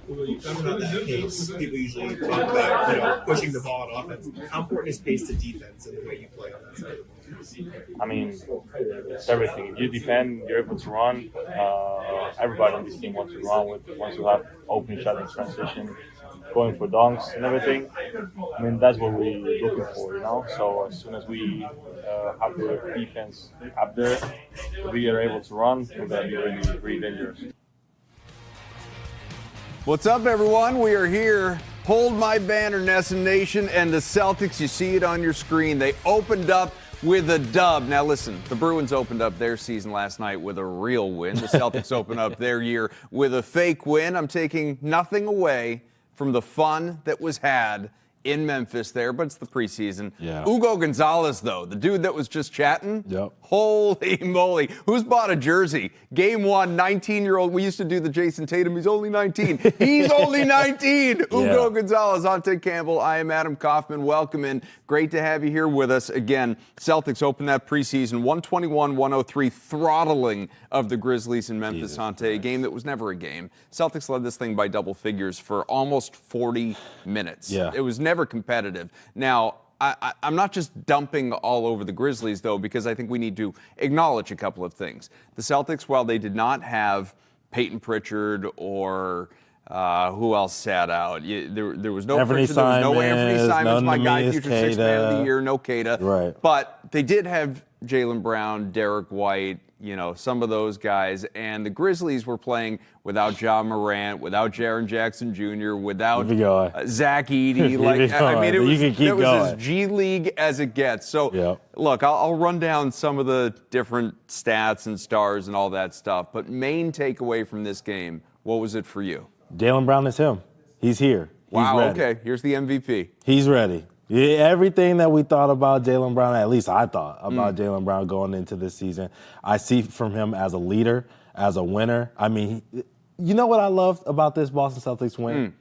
When you talk about that pace, people usually talk about, pushing the ball on offense. How important is pace to defense and the way you play on that side of the ball? I mean, it's everything. If you defend, you're able to run. Everybody on this team wants to run, wants to have open shot in transition, going for dunks and everything. I mean, that's what we're looking for. So as soon as we have the defense up there, we are able to run, we're going to be really, really dangerous. What's up, everyone? We are here. Hold my banner, Nesson Nation, and the Celtics. You see it on your screen. They opened up with a dub. Now, listen, the Bruins opened up their season last night with a real win. The Celtics opened up their year with a fake win. I'm taking nothing away from the fun that was had in Memphis there, but it's the preseason. Yeah. Hugo Gonzalez, though, the dude that was just chatting. Yep. Holy moly. Who's bought a jersey? Game one, 19-year-old. We used to do the Jason Tatum. He's only 19. He's only 19. Hugo Gonzalez, Ountae, Campbell. I am Adam Kaufman. Welcome in. Great to have you here with us again. Celtics open that preseason 121-103, throttling of the Grizzlies in Memphis. Ountae, a game that was never a game. Celtics led this thing by double figures for almost 40 minutes. Yeah. It was never competitive. Now, I'm not just dumping all over the Grizzlies, though, because I think we need to acknowledge a couple of things. The Celtics, while they did not have Pritchard or who else sat out? There was no Pritchard, there was no Anthony Simons, my guy, future sixth man of the year, no Kata. Right. But they did have Jaylen Brown, Derek White, some of those guys. And the Grizzlies were playing without Ja Morant, without Jaren Jackson Jr., without Zach Edey. It was as G League as it gets. So, look, I'll run down some of the different stats and stars and all that stuff. But main takeaway from this game, what was it for you? Jaylen Brown is him. He's here. Wow, okay. Here's the MVP. He's ready. Yeah, everything that we thought about Jaylen Brown, at least I thought about Jaylen Brown going into this season, I see from him as a leader, as a winner. I mean, you know what I loved about this Boston Celtics win?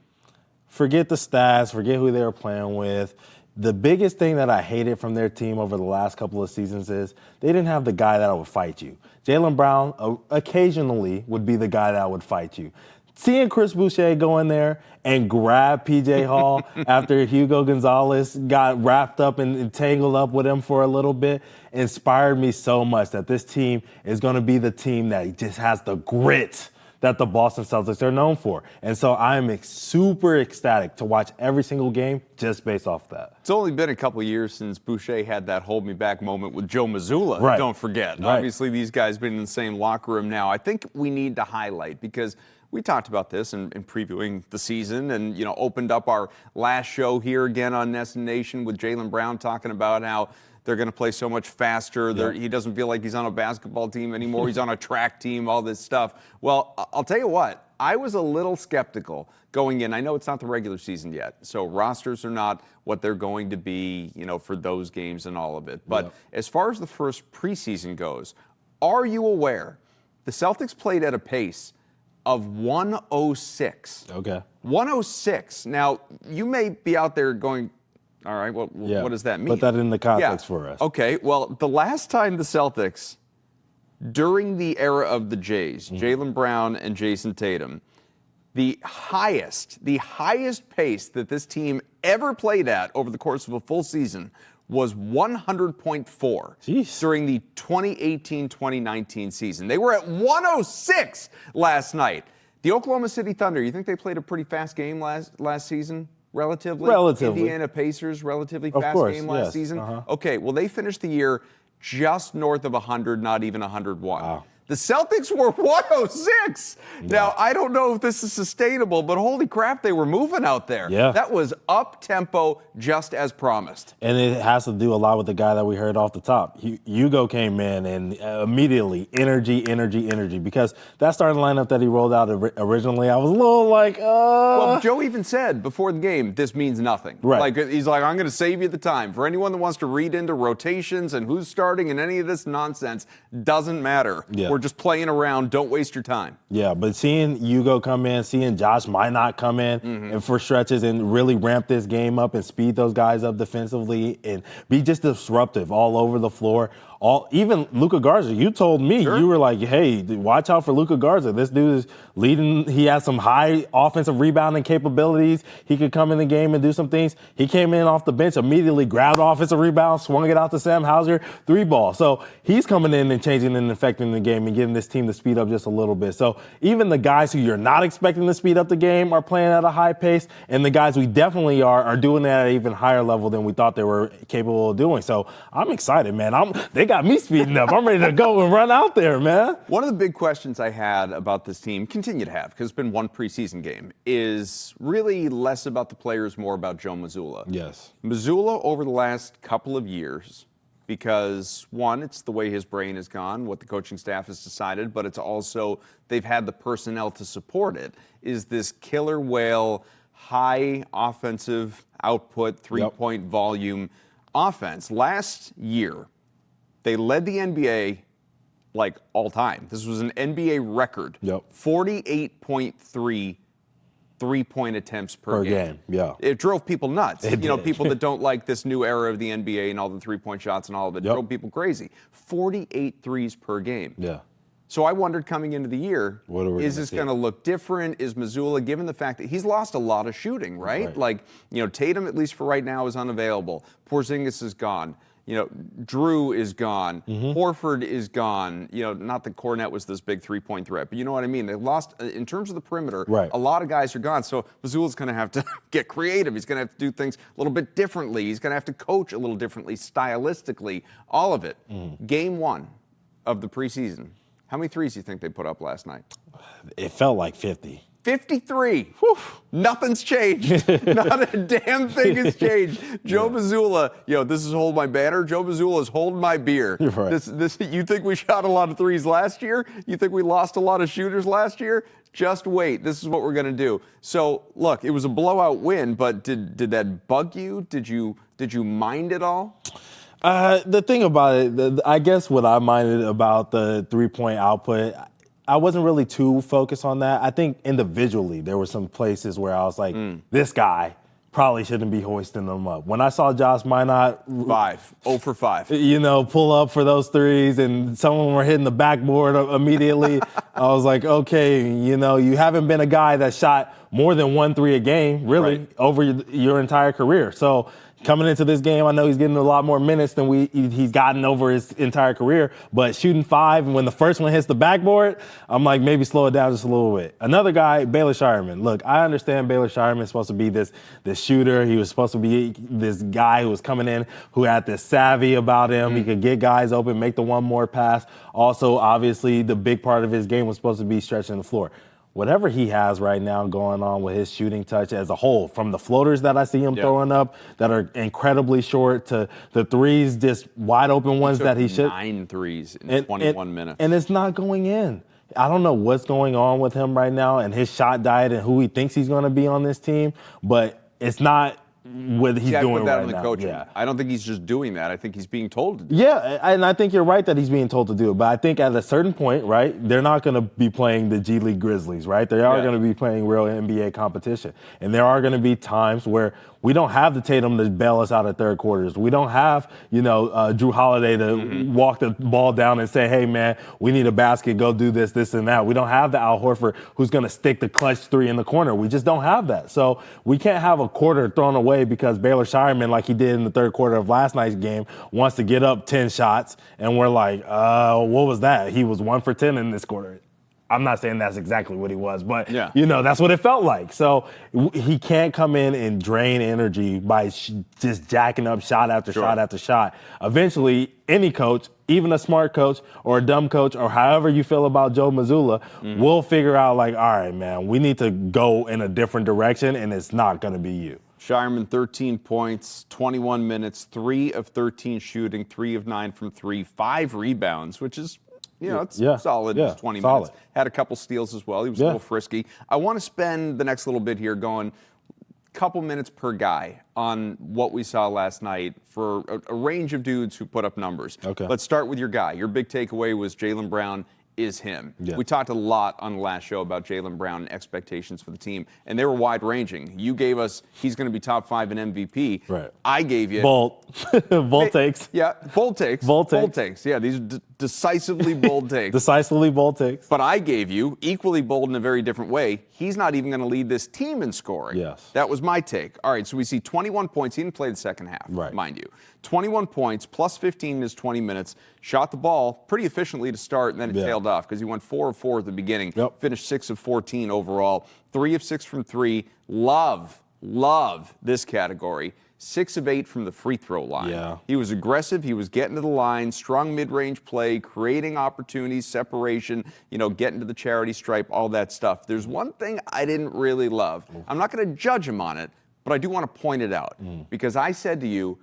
Forget the stats, forget who they were playing with. The biggest thing that I hated from their team over the last couple of seasons is they didn't have the guy that would fight you. Jaylen Brown occasionally would be the guy that would fight you. Seeing Chris Boucher go in there and grab P.J. Hall after Hugo Gonzalez got wrapped up and tangled up with him for a little bit inspired me so much that this team is going to be the team that just has the grit that the Boston Celtics are known for. And so I am super ecstatic to watch every single game just based off that. It's only been a couple of years since Boucher had that hold me back moment with Joe Mazzulla. Right. Don't forget. Right. Obviously, these guys have been in the same locker room now. I think we need to highlight because we talked about this in previewing the season and, opened up our last show here again on Nesson Nation with Jaylen Brown talking about how they're going to play so much faster. He doesn't feel like he's on a basketball team anymore. He's on a track team, all this stuff. Well, I'll tell you what. I was a little skeptical going in. I know it's not the regular season yet, so rosters are not what they're going to be, for those games and all of it. But as far as the first preseason goes, are you aware the Celtics played at a pace of 106. Okay. 106. Now, you may be out there going, all right, well, what does that mean? Put that in the context for us. Okay, well, the last time the Celtics, during the era of the Jays, Jaylen Brown and Jason Tatum, the highest pace that this team ever played at over the course of a full season was 100.4 during the 2018-2019 season. They were at 106 last night. The Oklahoma City Thunder, you think they played a pretty fast game last season? Relatively. Indiana Pacers, relatively fast game last season. Okay, well, they finished the year just north of 100, not even 101. Wow. The Celtics were 106. Now, I don't know if this is sustainable, but holy crap, they were moving out there. Yeah. That was up-tempo just as promised. And it has to do a lot with the guy that we heard off the top. Hugo came in and immediately energy, because that starting lineup that he rolled out originally, I was a little like, Well, Joe even said before the game, this means nothing. Right. He's like, I'm going to save you the time. For anyone that wants to read into rotations and who's starting and any of this nonsense, doesn't matter. Yeah. We're just playing around. Don't waste your time. Yeah, but seeing Hugo come in, seeing Josh Minott come in and for stretches and really ramp this game up and speed those guys up defensively and be just disruptive all over the floor. even Luka Garza, you told me, you were like, hey, watch out for Luka Garza. This dude is leading. He has some high offensive rebounding capabilities. He could come in the game and do some things. He came in off the bench, immediately grabbed offensive rebound, swung it out to Sam Hauser, 3-ball. So he's coming in and changing and affecting the game and getting this team to speed up just a little bit. So even the guys who you're not expecting to speed up the game are playing at a high pace, and the guys we definitely are doing that at an even higher level than we thought they were capable of doing. So I'm excited, man. They got me speeding up. I'm ready to go and run out there, man. One of the big questions I had about this team, continue to have, because it's been one preseason game, is really less about the players, more about Joe Mazzulla. Yes. Mazzulla over the last couple of years, because one, it's the way his brain has gone, what the coaching staff has decided, but it's also they've had the personnel to support it, is this killer whale, high offensive output, three-point volume offense. Last year, they led the NBA like all time. This was an NBA record. 48.3 three-point attempts per game. Yeah. It drove people nuts. People that don't like this new era of the NBA and all the three-point shots and all of it drove people crazy. 48 threes per game. Yeah. So I wondered coming into the year, is this going to look different? Is Mazzulla, given the fact that he's lost a lot of shooting, right? Like, Tatum, at least for right now, is unavailable. Porzingis is gone. Drew is gone. Horford is gone. Not that Cornette was this big three-point threat, but you know what I mean? They lost, in terms of the perimeter, a lot of guys are gone. So Mazzulla's going to have to get creative. He's going to have to do things a little bit differently. He's going to have to coach a little differently, stylistically, all of it. Game 1 of the preseason. How many threes do you think they put up last night? It felt like 50. 53. Whew. Nothing's changed. Not a damn thing has changed. Joe Mazzulla, this is hold my banner. Joe Mazzulla is holding my beer. Right. This. You think we shot a lot of threes last year? You think we lost a lot of shooters last year? Just wait. This is what we're going to do. So, look, it was a blowout win, but did that bug you? Did you mind it all? The thing about it, I guess what I minded about the three-point output, I wasn't really too focused on that. I think individually there were some places where I was like, this guy probably shouldn't be hoisting them up. When I saw Josh Minott 0 for 5. Pull up for those threes and some of them were hitting the backboard immediately, I was like, okay, you haven't been a guy that shot more than 1 3 a game, really, over your entire career. So coming into this game, I know he's getting a lot more minutes than he's gotten over his entire career, but shooting 5, and when the first one hits the backboard, I'm like, maybe slow it down just a little bit. Another guy, Baylor Shireman. Look, I understand Baylor Shireman is supposed to be this shooter. He was supposed to be this guy who was coming in who had this savvy about him. He could get guys open, make the one more pass. Also, obviously, the big part of his game was supposed to be stretching the floor. Whatever he has right now going on with his shooting touch as a whole, from the floaters that I see him throwing up that are incredibly short to the threes, just wide open ones that he should. 9 threes in 21 minutes. And it's not going in. I don't know what's going on with him right now and his shot diet and who he thinks he's going to be on this team, but it's not what he's doing put that right on the now. coaching. Yeah. I don't think he's just doing that. I think he's being told to do Yeah, and I think you're right that he's being told to do it. But I think at a certain point, right, they're not going to be playing the G League Grizzlies, right? They are going to be playing real NBA competition. And there are going to be times where we don't have the Tatum to bail us out at third quarters. We don't have, Drew Holiday to walk the ball down and say, hey, man, we need a basket, go do this, this, and that. We don't have the Al Horford who's going to stick the clutch 3 in the corner. We just don't have that. So we can't have a quarter thrown away because Baylor Shireman, like he did in the third quarter of last night's game, wants to get up 10 shots, and we're like, what was that? He was 1 for 10 in this quarter. I'm not saying that's exactly what he was, but, that's what it felt like. So he can't come in and drain energy by just jacking up shot after shot after shot. Eventually, any coach, even a smart coach or a dumb coach or however you feel about Joe Mazzulla, will figure out like, all right, man, we need to go in a different direction, and it's not going to be you. Shireman, 13 points, 21 minutes, 3 of 13 shooting, 3 of 9 from 3, 5 rebounds, which is it's solid. It's 20 minutes. Had a couple steals as well. He was a little frisky. I want to spend the next little bit here going couple minutes per guy on what we saw last night for a range of dudes who put up numbers. Okay. Let's start with your guy. Your big takeaway was Jaylen Brown, is him. Yeah. We talked a lot on the last show about Jaylen Brown and expectations for the team, and they were wide-ranging. You gave us he's going to be top 5 in MVP. Right. I gave you Bold takes. Yeah, bold takes. Bold takes. Bold takes. Yeah, these are decisively bold takes. Decisively bold takes. But I gave you, equally bold in a very different way, he's not even going to lead this team in scoring. Yes. That was my take. All right, so we see 21 points. He didn't play the second half, Right. mind you. 21 points, plus 15 in his 20 minutes. Shot the ball pretty efficiently to start, and then it tailed off because he went 4 of 4 at the beginning. Yep. Finished 6 of 14 overall. 3 of 6 from 3. Love this category. 6 of 8 from the free throw line. Yeah. He was aggressive. He was getting to the line, strong mid-range play, creating opportunities, separation, getting to the charity stripe, all that stuff. There's one thing I didn't really love. I'm not going to judge him on it, but I do want to point it out because I said to you,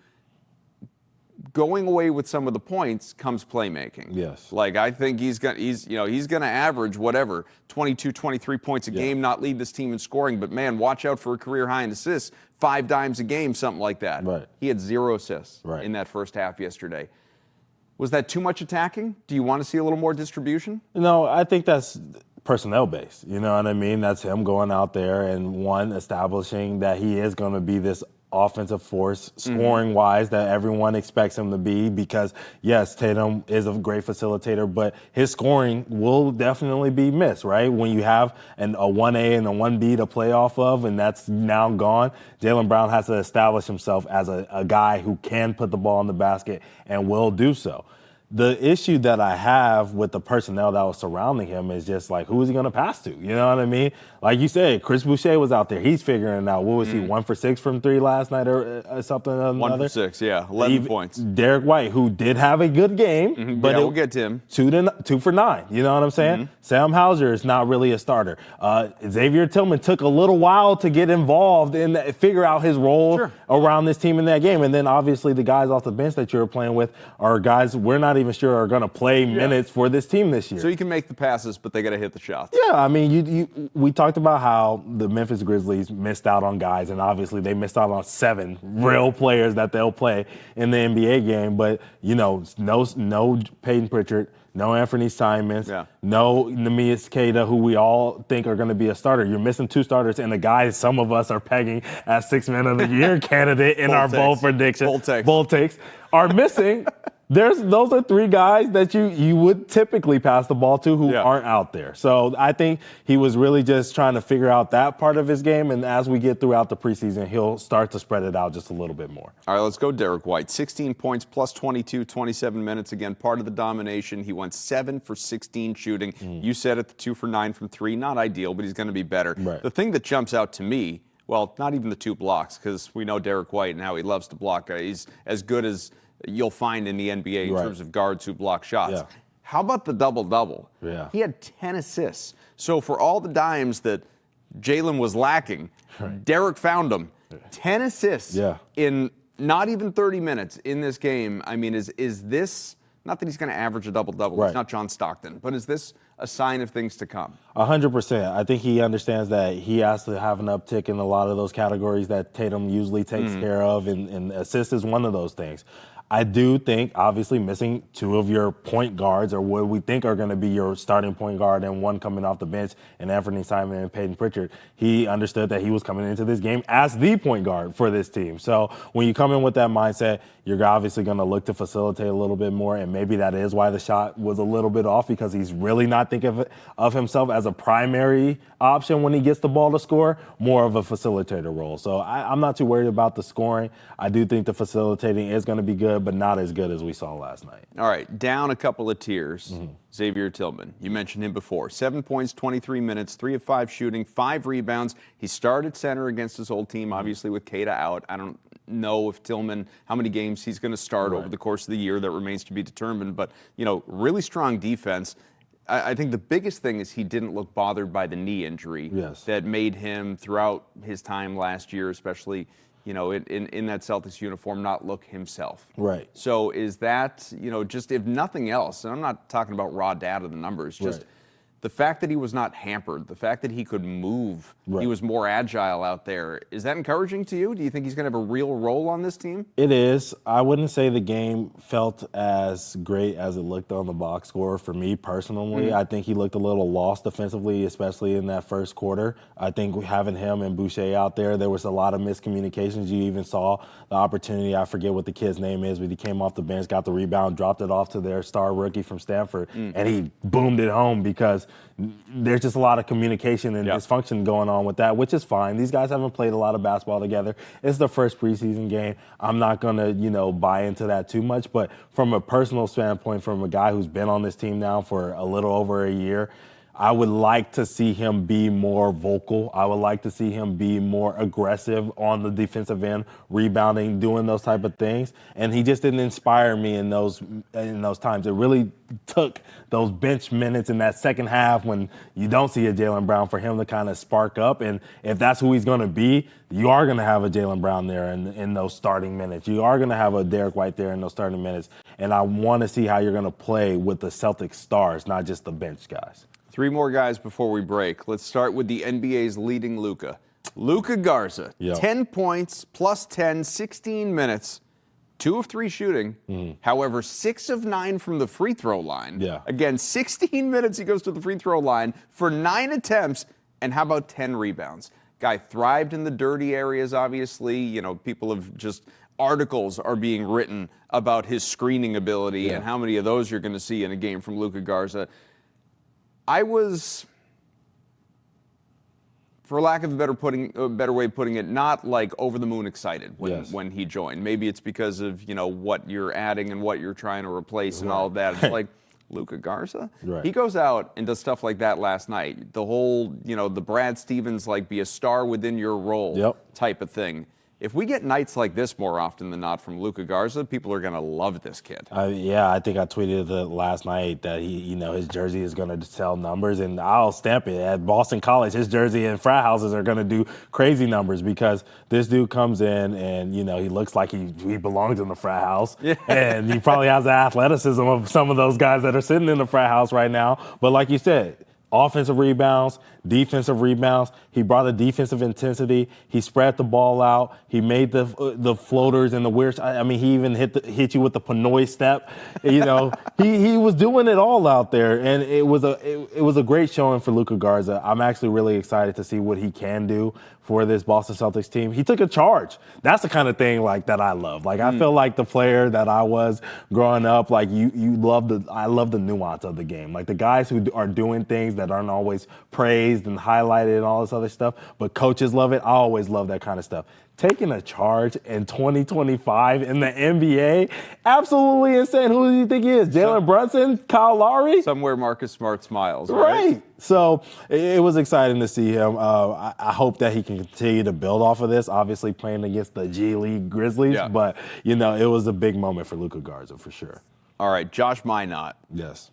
going away with some of the points comes playmaking. Yes. Like I think he's going to average whatever 22, 23 points a game, not lead this team in scoring, but man, watch out for a career high in assists, 5 dimes a game, something like that. Right. He had 0 assists Right. in that first half yesterday. Was that too much attacking? Do you want to see a little more distribution? No, I think that's personnel based. You know what I mean? That's him going out there and establishing that he is going to be this offensive force, scoring wise, that everyone expects him to be because, yes, Tatum is a great facilitator, but his scoring will definitely be missed, right? When you have a 1A and a 1B to play off of, and that's now gone, Jaylen Brown has to establish himself as a guy who can put the ball in the basket and will do so. The issue that I have with the personnel that was surrounding him is just like, who is he going to pass to? You know what I mean? Like you said, Chris Boucher was out there. He's figuring it out. What was he, 1 for 6 from 3 last night or something? 1 for 6, yeah, 11 points. Derek White, who did have a good game, but we'll get to him. 2 for 9. You know what I'm saying? Sam Hauser is not really a starter. Xavier Tillman took a little while to get involved and figure out his role around this team in that game. And then obviously the guys off the bench that you were playing with are guys we're not even sure are going to play minutes for this team this year. So you can make the passes, but they got to hit the shots. Yeah, I mean, we talked about how the Memphis Grizzlies missed out on guys, and obviously they missed out on 7 real players that they'll play in the NBA game. But no Peyton Pritchard, no Anthony Simons, no Neemias Queta, who we all think are going to be a starter. You're missing 2 starters, and the guys some of us are pegging as 6 Man of the Year candidate in our bold prediction. Bold takes are missing. Those are 3 guys that you would typically pass the ball to who aren't out there. So I think he was really just trying to figure out that part of his game, and as we get throughout the preseason, he'll start to spread it out just a little bit more. All right, let's go Derek White. 16 points plus 22, 27 minutes. Again, part of the domination. He went 7 for 16 shooting. You said it, the 2 for 9 from 3. Not ideal, but he's going to be better. Right. The thing that jumps out to me, well, not even the 2 blocks, because we know Derek White and how he loves to block. He's as good as you'll find in the NBA in terms of guards who block shots. Yeah. How about the double-double? Yeah. He had 10 assists. So for all the dimes that Jaylen was lacking, Derek found them. 10 assists in not even 30 minutes in this game. I mean, is this, not that he's going to average a double-double. He's not John Stockton. But is this a sign of things to come? 100%. I think he understands that he has to have an uptick in a lot of those categories that Tatum usually takes care of, and assist is one of those things. I do think, obviously, missing 2 of your point guards, or what we think are going to be your starting point guard, and 1 coming off the bench, and Anthony Simon and Peyton Pritchard, he understood that he was coming into this game as the point guard for this team. So when you come in with that mindset, you're obviously going to look to facilitate a little bit more, and maybe that is why the shot was a little bit off, because he's really not thinking of himself as a primary option when he gets the ball to score, more of a facilitator role. So I'm not too worried about the scoring. I do think the facilitating is going to be good, but not as good as we saw last night. All right, down a couple of tiers. Xavier Tillman, you mentioned him before. 7 points, 23 minutes, 3 of 5 shooting, 5 rebounds. He started center against his old team, obviously with Queta out. I don't know if Tillman, how many games he's going to start over the course of the year. That remains to be determined. But, really strong defense. I think the biggest thing is he didn't look bothered by the knee injury that made him, throughout his time last year, especially, in that Celtics uniform, not look himself. Right. So is that, just if nothing else, and I'm not talking about raw data, the numbers, just the fact that he was not hampered, the fact that he could move, he was more agile out there, is that encouraging to you? Do you think he's going to have a real role on this team? It is. I wouldn't say the game felt as great as it looked on the box score for me personally. I think he looked a little lost defensively, especially in that first quarter. I think having him and Boucher out there was a lot of miscommunications. You even saw the opportunity, I forget what the kid's name is, but he came off the bench, got the rebound, dropped it off to their star rookie from Stanford, and he boomed it home because there's just a lot of communication and dysfunction going on with that, which is fine. These guys haven't played a lot of basketball together. It's the first preseason game. I'm not going to, buy into that too much. But from a personal standpoint, from a guy who's been on this team now for a little over a year, I would like to see him be more vocal. I would like to see him be more aggressive on the defensive end, rebounding, doing those type of things. And he just didn't inspire me in those times. It really took those bench minutes in that second half when you don't see a Jaylen Brown for him to kind of spark up. And if that's who he's going to be, you are going to have a Jaylen Brown there in those starting minutes. You are going to have a Derek White there in those starting minutes. And I want to see how you're going to play with the Celtics stars, not just the bench guys. 3 more guys before we break. Let's start with the NBA's leading Luka. Luka Garza, 10 points, plus 10, 16 minutes, 2 of 3 shooting. However, 6 of 9 from the free throw line. Again, 16 minutes he goes to the free throw line for 9 attempts, and how about 10 rebounds? Guy thrived in the dirty areas, obviously. People have just, articles are being written about his screening ability and how many of those you're going to see in a game from Luka Garza. I was, for lack of a better way of putting it, not like over the moon excited when he joined. Maybe it's because of what you're adding and what you're trying to replace and all of that. It's like Luka Garza. He goes out and does stuff like that last night. The whole the Brad Stevens be a star within your role type of thing. If we get nights like this more often than not from Luka Garza, people are going to love this kid. I think I tweeted last night that his jersey is going to sell numbers, and I'll stamp it. At Boston College, his jersey and frat houses are going to do crazy numbers because this dude comes in and, he looks like he belongs in the frat house. And he probably has the athleticism of some of those guys that are sitting in the frat house right now. But like you said, offensive rebounds, defensive rebounds. He brought a defensive intensity. He spread the ball out. He made the floaters and the weird. He even hit you with the Pinoy step. He was doing it all out there, and it was a great showing for Luka Garza. I'm actually really excited to see what he can do for this Boston Celtics team. He took a charge. That's the kind of thing that I love. I feel like the player that I was growing up. I love the nuance of the game. The guys who are doing things that aren't always praised and highlighted and all this other stuff, but coaches love it. I always love that kind of stuff. Taking a charge in 2025 in the NBA, absolutely insane. Who do you think he is? Jalen Brunson? Kyle Lowry? Somewhere Marcus Smart smiles, right? So it was exciting to see him. I hope that he can continue to build off of this, obviously playing against the G League Grizzlies, but, it was a big moment for Luka Garza for sure. All right, Josh Minott. Yes.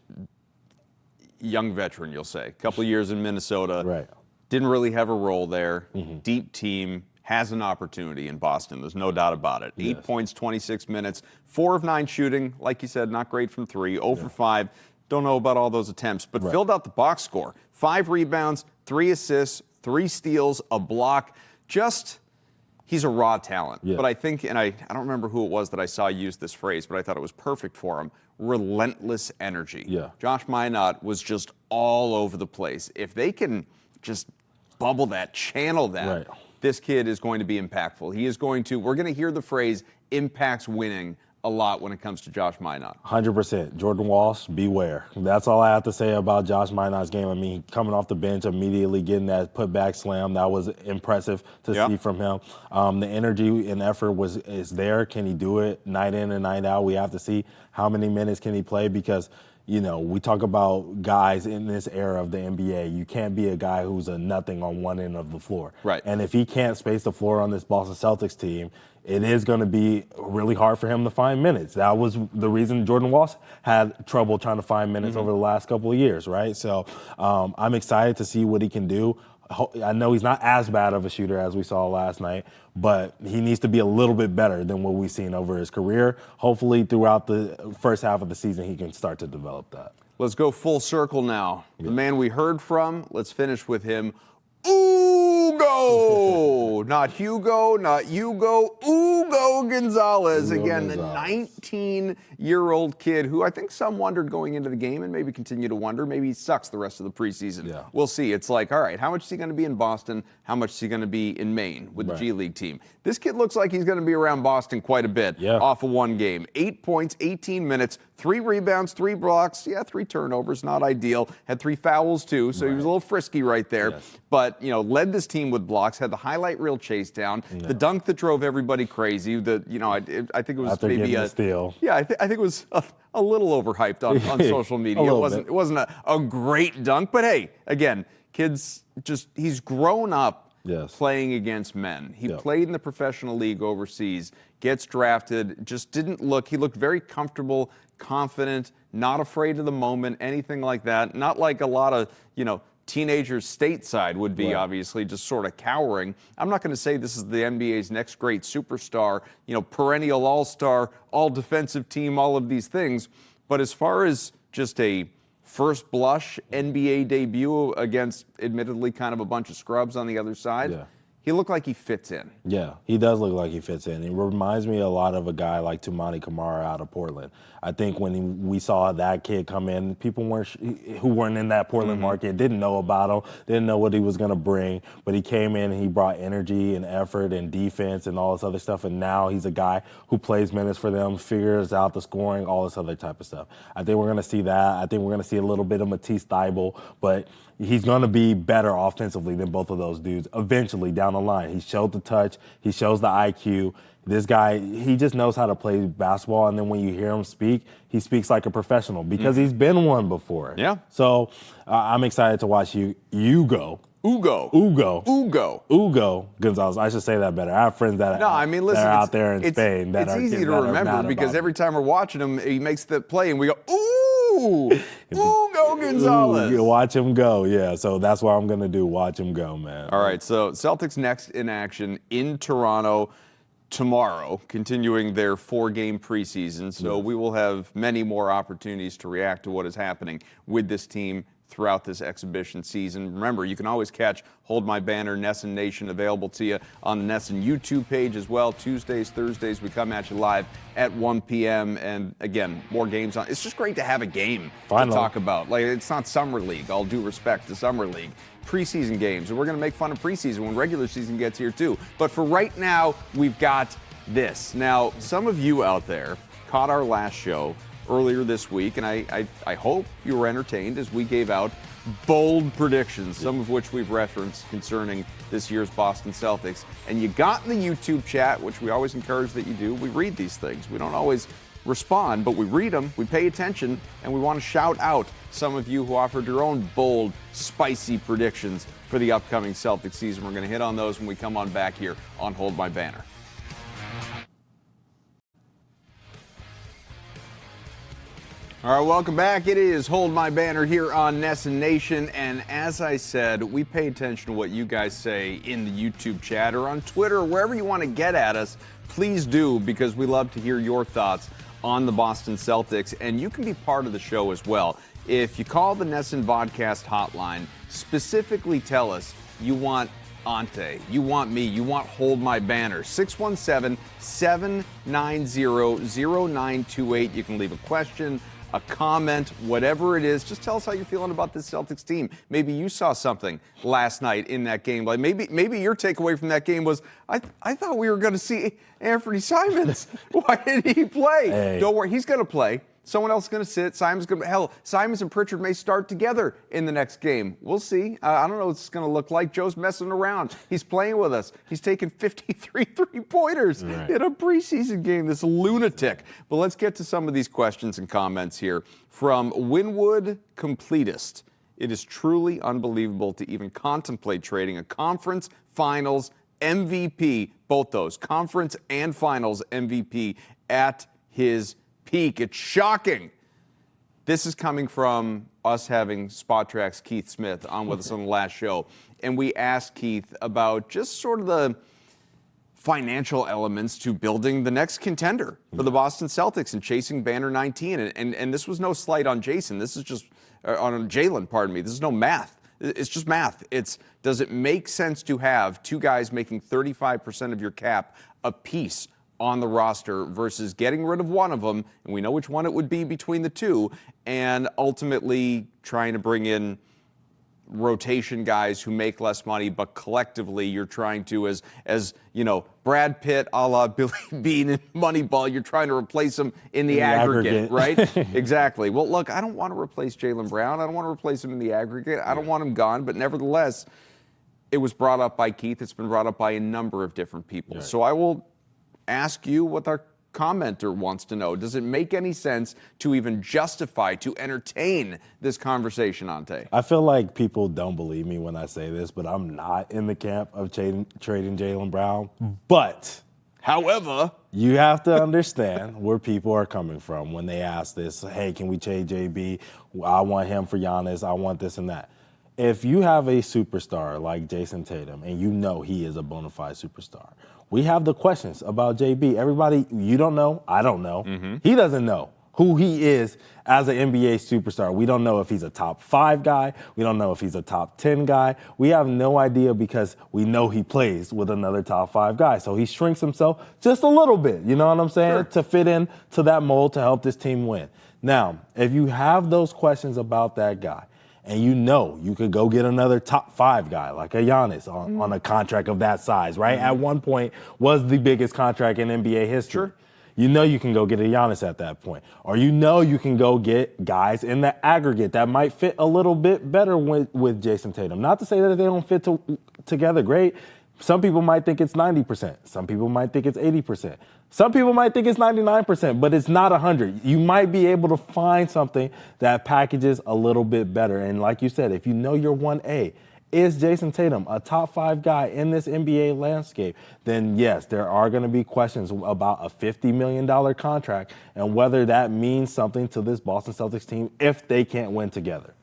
Young veteran, you'll say. A couple years in Minnesota. Right. Didn't really have a role there. Deep team. Has an opportunity in Boston. There's no doubt about it. 8 points, 26 minutes, 4 of 9 shooting. Like you said, not great from 3. 0 for 5. Don't know about all those attempts, but filled out the box score. 5 rebounds, 3 assists, 3 steals, a block. He's a raw talent. But I think, and I don't remember who it was that I saw use this phrase, but I thought it was perfect for him. Relentless energy. Josh Minott was just all over the place. If they can just bubble that, channel that, this kid is going to be impactful. We're going to hear the phrase impacts winning a lot when it comes to Josh Minott. 100%. Jordan Walsh, beware. That's all I have to say about Josh Minott's game. Coming off the bench, immediately getting that putback slam, that was impressive to see from him. The energy and effort is there. Can he do it night in and night out? We have to see how many minutes can he play because we talk about guys in this era of the NBA. You can't be a guy who's a nothing on one end of the floor. And if he can't space the floor on this Boston Celtics team, it is going to be really hard for him to find minutes. That was the reason Jordan Walsh had trouble trying to find minutes over the last couple of years, right? So I'm excited to see what he can do. I know he's not as bad of a shooter as we saw last night, but he needs to be a little bit better than what we've seen over his career. Hopefully throughout the first half of the season, he can start to develop that. Let's go full circle now. The man we heard from, let's finish with him. Hugo! Not Hugo, not Hugo, Hugo Gonzalez. Hugo Again, Gonzalez. the 19-year-old kid who I think some wondered going into the game and maybe continue to wonder. Maybe he sucks the rest of the preseason. Yeah. We'll see. It's like, all right, how much is he going to be in Boston? How much is he going to be in Maine with the G League team? This kid looks like he's going to be around Boston quite a bit off of one game. 8 points, 18 minutes, 3 rebounds, 3 blocks. Yeah, 3 turnovers, not ideal. Had 3 fouls too, so he was a little frisky right there. Yes. But, led this team with blocks, had the highlight reel chase down, the dunk that drove everybody crazy. I think it was After maybe getting the steal. Yeah, I think it was a little overhyped on social media. It wasn't a great dunk, but hey, again, kids he's grown up playing against men. He played in the professional league overseas, gets drafted, he looked very comfortable, confident, not afraid of the moment, anything like that. Not like a lot of, teenagers stateside would be, obviously, just sort of cowering. I'm not going to say this is the NBA's next great superstar, perennial all-star, all-defensive team, all of these things. But as far as just a first blush NBA debut against, admittedly, kind of a bunch of scrubs on the other side, he looked like he fits in. Yeah, he does look like he fits in. He reminds me a lot of a guy like Toumani Camara out of Portland. I think when we saw that kid come in, people who weren't in that Portland market didn't know about him, didn't know what he was going to bring, but he came in and he brought energy and effort and defense and all this other stuff, and now he's a guy who plays minutes for them, figures out the scoring, all this other type of stuff. I think we're going to see that. I think we're going to see a little bit of Matisse Thybulle, but he's going to be better offensively than both of those dudes eventually down the line. He showed the touch. He shows the IQ. This guy, he just knows how to play basketball, and then when you hear him speak, he speaks like a professional because he's been one before. Yeah. So I'm excited to watch Hugo Gonzalez. I should say that better. I have friends that are out there in Spain. It's easy to remember because every time we're watching him, he makes the play, and we go, ooh, Hugo Gonzalez. You watch him go, yeah. So that's what I'm going to do, watch him go, man. All right, so Celtics next in action in Toronto tomorrow, continuing their 4-game preseason. So we will have many more opportunities to react to what is happening with this team throughout this exhibition season. Remember, you can always catch Hold My Banner, Nesson Nation, available to you on the Nesson YouTube page as well. Tuesdays, Thursdays, we come at you live at 1 p.m. And again, more games on. It's just great to have a game to talk about. Like, it's not Summer League, all due respect to Summer League. Preseason games, and we're going to make fun of preseason when regular season gets here too. But for right now, we've got this. Now, some of you out there caught our last show earlier this week, and I hope you were entertained as we gave out bold predictions, some of which we've referenced concerning this year's Boston Celtics. And you got in the YouTube chat, which we always encourage that you do. We read these things. We don't always respond, but we read them, we pay attention, and we want to shout out some of you who offered your own bold, spicy predictions for the upcoming Celtics season. We're going to hit on those when we come on back here on Hold My Banner. All right, welcome back. It is Hold My Banner here on Nesson Nation. And as I said, we pay attention to what you guys say in the YouTube chat or on Twitter or wherever you want to get at us. Please do, because we love to hear your thoughts on the Boston Celtics. And you can be part of the show as well. If you call the Nesson Vodcast hotline, specifically tell us you want Ountae, you want me, you want Hold My Banner. 617-790-0928. You can leave a question, a comment, whatever it is. Just tell us how you're feeling about this Celtics team. Maybe you saw something last night in that game. Like maybe your takeaway from that game was, I thought we were going to see Anthony Simons. Why didn't he play? Hey. Don't worry, he's going to play. Someone else is going to sit. Simons and Pritchard may start together in the next game. We'll see. I don't know what it's going to look like. Joe's messing around. He's playing with us. He's taken 53 three-pointers in a preseason game. This lunatic. But let's get to some of these questions and comments here. From Winwood Completist. It is truly unbelievable to even contemplate trading a conference finals MVP, both those, conference and finals MVP, at his peak. It's shocking. This is coming from us having Spot Track's Keith Smith on with us on the last show. And we asked Keith about just sort of the financial elements to building the next contender for the Boston Celtics and chasing banner 19. And this was no slight on Jason. This is just on Jaylen, pardon me. This is no math. It's just math. Does it make sense to have two guys making 35% of your cap apiece on the roster versus getting rid of one of them, and we know which one it would be between the two, and ultimately trying to bring in rotation guys who make less money, but collectively you're trying to, as you know, Brad Pitt a la Billy Bean in Moneyball, you're trying to replace him in the aggregate, right? Exactly. Well, look, I don't want to replace Jaylen Brown. I don't want to replace him in the aggregate. I don't want him gone, but nevertheless, it was brought up by Keith. It's been brought up by a number of different people. Right. So I will ask you what our commenter wants to know. Does it make any sense to even justify, to entertain this conversation, Ountae? I feel like people don't believe me when I say this, but I'm not in the camp of trading Jaylen Brown. But, however, you have to understand where people are coming from when they ask this, hey, can we trade JB? I want him for Giannis. I want this and that. If you have a superstar like Jason Tatum and you know he is a bona fide superstar, we have the questions about JB. Everybody, you don't know, I don't know. Mm-hmm. He doesn't know who he is as an NBA superstar. We don't know if he's a top 5 guy. We don't know if he's a top 10 guy. We have no idea because we know he plays with another top 5 guy. So he shrinks himself just a little bit, you know what I'm saying, sure, to fit in to that mold to help this team win. Now, if you have those questions about that guy, and you know you could go get another top 5 guy like a Giannis on a contract of that size, right? Mm-hmm. At one point was the biggest contract in NBA history. Sure. You know you can go get a Giannis at that point. Or you know you can go get guys in the aggregate that might fit a little bit better with Jason Tatum. Not to say that they don't fit together great. Some people might think it's 90%. Some people might think it's 80%. Some people might think it's 99%, but it's not 100. You might be able to find something that packages a little bit better. And like you said, if you know your 1A, is Jason Tatum a top 5 guy in this NBA landscape? Then yes, there are going to be questions about a $50 million contract and whether that means something to this Boston Celtics team if they can't win together.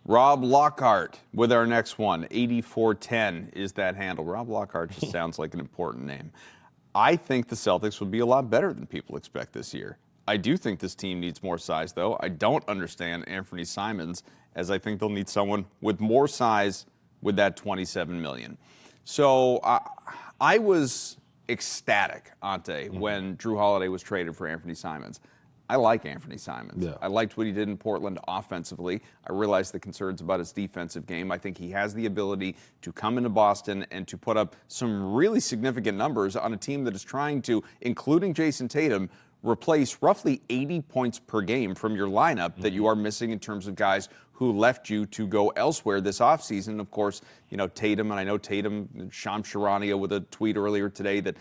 Rob Lockhart with our next one. 8410 is that handle. Rob Lockhart just sounds like an important name. I think the Celtics would be a lot better than people expect this year. I do think this team needs more size, though. I don't understand Anthony Simons, as I think they'll need someone with more size with that $27 million. So I was ecstatic, Ountae, when Drew Holiday was traded for Anthony Simons. I like Anthony Simons. Yeah. I liked what he did in Portland offensively. I realized the concerns about his defensive game. I think he has the ability to come into Boston and to put up some really significant numbers on a team that is trying to, including Jason Tatum, replace roughly 80 points per game from your lineup that you are missing in terms of guys who left you to go elsewhere this offseason. Of course, you know, Tatum, and I know Tatum, Shams Charania with a tweet earlier today that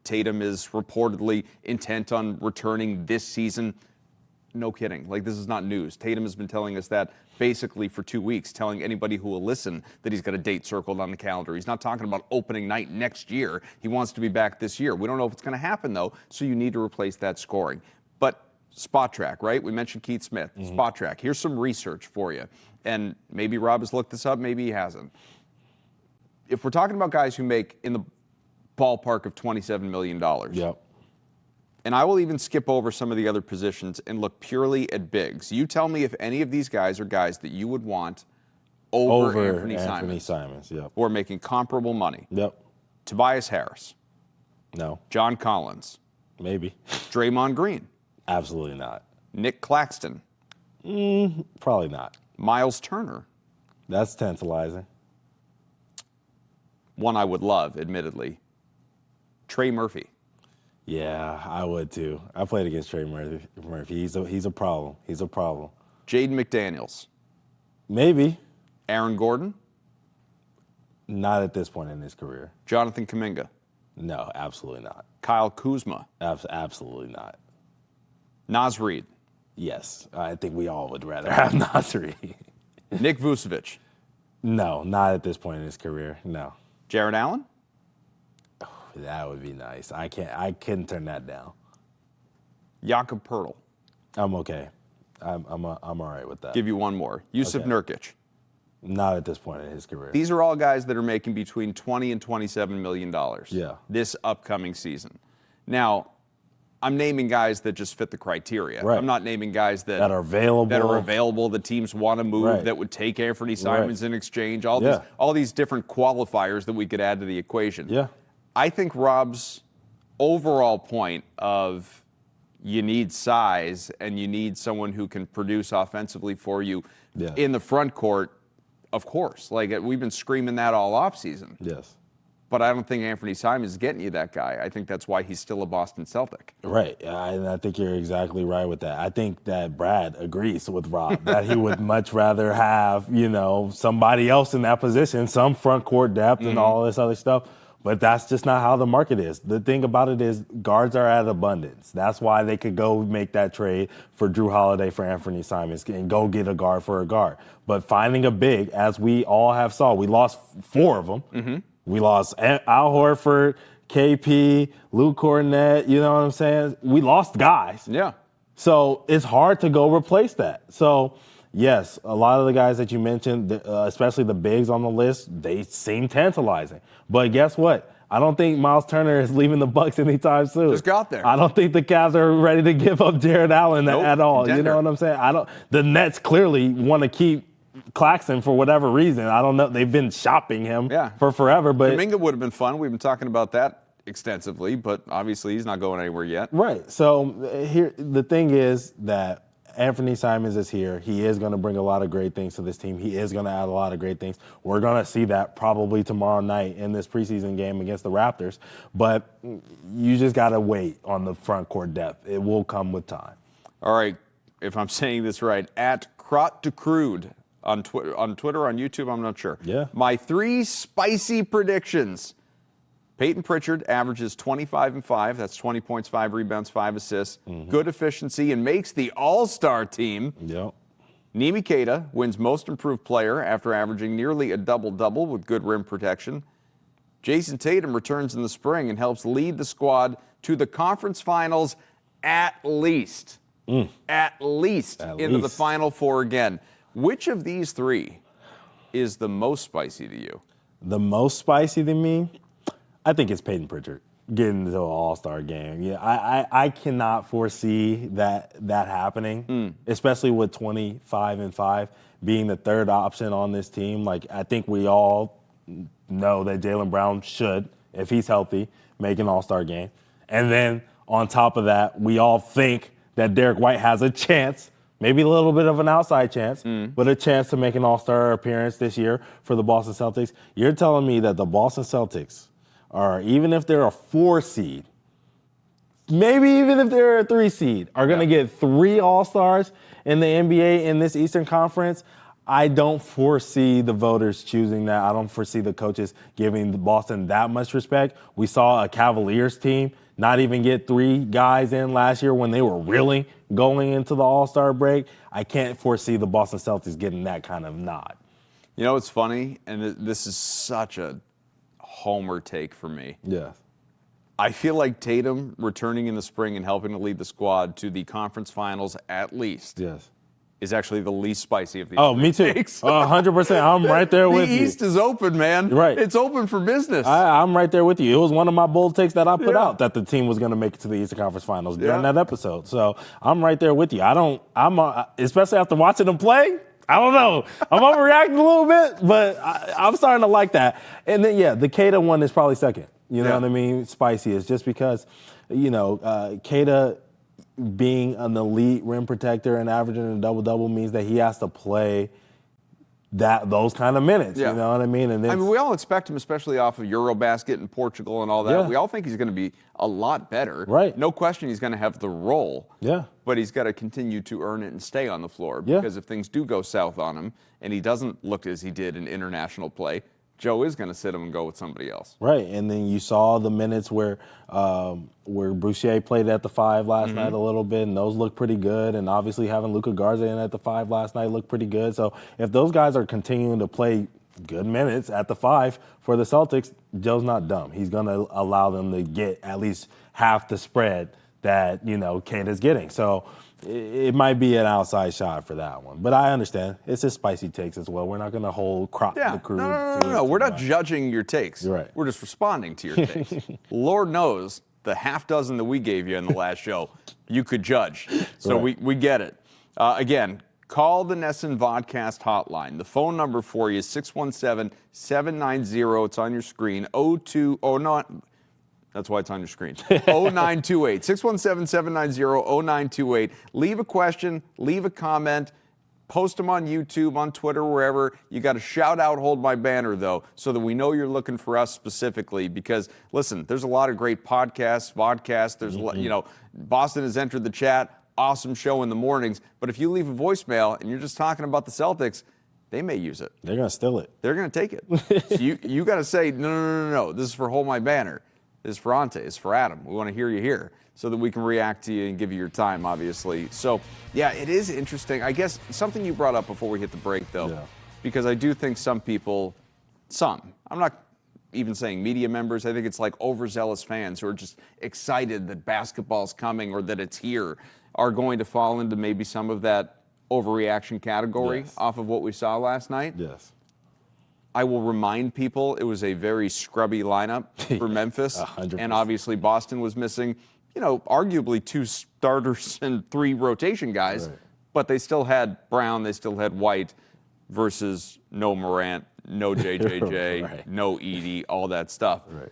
Tatum is reportedly intent on returning this season. No kidding. Like, this is not news. Tatum has been telling us that basically for 2 weeks, telling anybody who will listen that he's got a date circled on the calendar. He's not talking about opening night next year. He wants to be back this year. We don't know if it's going to happen, though, so you need to replace that scoring. But Spot Track, right? We mentioned Keith Smith. Mm-hmm. Spot Track. Here's some research for you. And maybe Rob has looked this up, maybe he hasn't. If we're talking about guys who make in the ballpark of $27 million. Yep. And I will even skip over some of the other positions and look purely at bigs. You tell me if any of these guys are guys that you would want over Anthony Simons. Yep. Or making comparable money. Yep. Tobias Harris. No. John Collins. Maybe. Draymond Green. Absolutely not. Nick Claxton. Probably not. Miles Turner. That's tantalizing. One I would love, admittedly. Trey Murphy. Yeah, I would too. I played against Trey Murphy. He's a problem. He's a problem. Jaden McDaniels. Maybe. Aaron Gordon. Not at this point in his career. Jonathan Kuminga. No, absolutely not. Kyle Kuzma. Absolutely not. Naz Reid. Yes, I think we all would rather have Naz Reid. Nick Vucevic. No, not at this point in his career. No. Jared Allen. Oh, that would be nice. I couldn't turn that down. Jakob Poeltl. I'm okay. I'm all right with that. Give you one more. Yusuf Nurkic. Not at this point in his career. These are all guys that are making between $20 and $27 million this upcoming season. Now, I'm naming guys that just fit the criteria. Right. I'm not naming guys that are available. that teams want to move, that would take Anthony Simons in exchange, all these different qualifiers that we could add to the equation. Yeah. I think Rob's overall point of you need size and you need someone who can produce offensively for you in the front court, of course. Like, we've been screaming that all offseason. Yes. But I don't think Anthony Simons is getting you that guy. I think that's why he's still a Boston Celtic. Right. And I think you're exactly right with that. I think that Brad agrees with Rob that he would much rather have, somebody else in that position, some front court depth and all this other stuff. But that's just not how the market is. The thing about it is guards are at abundance. That's why they could go make that trade for Drew Holiday for Anthony Simons and go get a guard for a guard. But finding a big, as we all have saw, we lost 4 of them. Mm-hmm. We lost Al Horford, KP, Luke Cornett, you know what I'm saying? We lost guys. Yeah. So it's hard to go replace that. So, yes, a lot of the guys that you mentioned, especially the bigs on the list, they seem tantalizing. But guess what? I don't think Miles Turner is leaving the Bucks anytime soon. Just got there. I don't think the Cavs are ready to give up Jared Allen at all. Contender. You know what I'm saying? The Nets clearly want to keep Claxton for whatever reason. I don't know. They've been shopping him for forever. But Kuminga would have been fun. We've been talking about that extensively, but obviously he's not going anywhere yet. Right. So here, the thing is that Anthony Simons is here. He is going to bring a lot of great things to this team. He is going to add a lot of great things. We're going to see that probably tomorrow night in this preseason game against the Raptors. But you just got to wait on the front court depth. It will come with time. All right. If I'm saying this right, at Crot to Crude on Twitter, on YouTube, I'm not sure. Yeah. My 3 spicy predictions. Peyton Pritchard averages 25 and 5. That's 20 points, 5 rebounds, 5 assists. Good efficiency and makes the All-Star team. Yep. Nimi Keita wins Most Improved Player after averaging nearly a double-double with good rim protection. Jason Tatum returns in the spring and helps lead the squad to the conference finals at least. At least into the Final Four again. Which of these 3 is the most spicy to you? The most spicy to me? I think it's Peyton Pritchard getting into an All-Star game. Yeah, I cannot foresee that happening, especially with 25 and 5 being the third option on this team. Like, I think we all know that Jaylen Brown should, if he's healthy, make an All-Star game. And then on top of that, we all think that Derek White has a chance, maybe a little bit of an outside chance, but a chance to make an All-Star appearance this year for the Boston Celtics. You're telling me that the Boston Celtics are, even if they're a 4 seed, maybe even if they're a 3 seed, are going to get 3 All-Stars in the NBA in this Eastern Conference? I don't foresee the voters choosing that. I don't foresee the coaches giving Boston that much respect. We saw a Cavaliers team not even get 3 guys in last year when they were really going into the All-Star break. I can't foresee the Boston Celtics getting that kind of nod. You know, it's funny, and this is such a homer take for me. Yeah. I feel like Tatum returning in the spring and helping to lead the squad to the conference finals at least is actually the least spicy of these. Oh, me too. 100%. I'm right there with you. The East is open, man. Right. It's open for business. I'm right there with you. It was one of my bold takes that I put out, that the team was going to make it to the Eastern Conference Finals during that episode. So I'm right there with you. Especially after watching them play, I don't know. I'm overreacting a little bit, but I'm starting to like that. And then, the Keita one is probably second. You know what I mean? Spicy is just because, Keita being an elite rim protector and averaging a double-double means that he has to play those kind of minutes. You know what I mean? And we all expect him, especially off of Eurobasket and Portugal and all that. Yeah. We all think he's going to be a lot better. Right. No question he's going to have the role. Yeah. But he's got to continue to earn it and stay on the floor. Because if things do go south on him and he doesn't look as he did in international play, Joe is going to sit him and go with somebody else. Right, and then you saw the minutes where Boucher played at the 5 last night a little bit, and those looked pretty good. And obviously having Luka Garza in at the 5 last night looked pretty good. So if those guys are continuing to play good minutes at the 5 for the Celtics, Joe's not dumb. He's going to allow them to get at least half the spread that, Kate is getting. So it might be an outside shot for that one. But I understand. It's just spicy takes as well. We're not going to crop the crew. No. We're not judging your takes. You're right. We're just responding to your takes. Lord knows the half dozen that we gave you in the last show, you could judge. So we get it. Again, call the Nesson Vodcast hotline. The phone number for you is 617-790. It's on your screen. That's why it's on your screen. 0928. 617-790-0928. Leave a question, leave a comment, post them on YouTube, on Twitter, wherever. You got to shout out Hold My Banner, though, so that we know you're looking for us specifically. Because, listen, there's a lot of great podcasts, vodcasts. There's, Boston has entered the chat. Awesome show in the mornings. But if you leave a voicemail and you're just talking about the Celtics, they may use it. They're going to steal it. They're going to take it. So you got to say, no. This is for Hold My Banner. This is for Ountae. This is for Adam. We want to hear you here so that we can react to you and give you your time, obviously. So, yeah, it is interesting. I guess something you brought up before we hit the break, though, because I do think some people, I'm not even saying media members, I think it's like overzealous fans who are just excited that basketball's coming or that it's here, are going to fall into maybe some of that overreaction category off of what we saw last night. Yes. I will remind people it was a very scrubby lineup for Memphis. 100%. And obviously Boston was missing, arguably 2 starters and 3 rotation guys. Right. But they still had Brown, they still had White versus no Morant, no JJJ, no Edey, all that stuff. Right.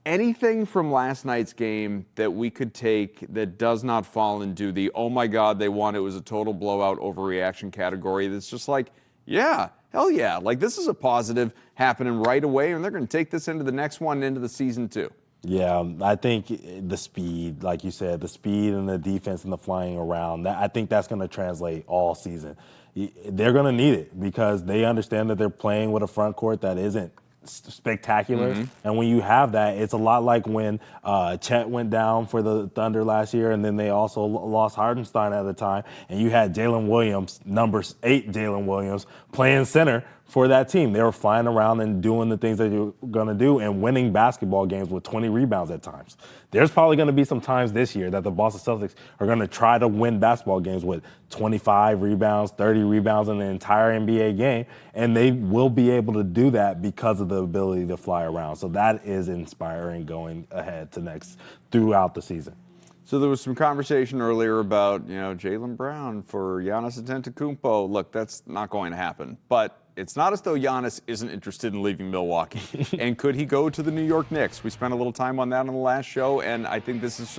Anything from last night's game that we could take that does not fall into the, oh my God, they won, it was a total blowout overreaction category that's just like, yeah, hell yeah. Like, this is a positive happening right away, and they're going to take this into the next one, into the season too. Yeah, I think the speed, like you said, the speed and the defense and the flying around, I think that's going to translate all season. They're going to need it because they understand that they're playing with a front court that isn't spectacular. Mm-hmm. And when you have that, it's a lot like when Chet went down for the Thunder last year, and then they also lost Hardenstein at the time, and you had Jalen Williams, number 8 Jalen Williams, playing center for that team. They were flying around and doing the things that you're going to do and winning basketball games with 20 rebounds at times. There's probably going to be some times this year that the Boston Celtics are going to try to win basketball games with 25 rebounds, 30 rebounds in the entire NBA game, and they will be able to do that because of the ability to fly around. So that is inspiring going ahead to throughout the season. So there was some conversation earlier about, Jaylen Brown for Giannis Antetokounmpo. Look, that's not going to happen. But it's not as though Giannis isn't interested in leaving Milwaukee. And could he go to the New York Knicks? We spent a little time on that on the last show, and I think this is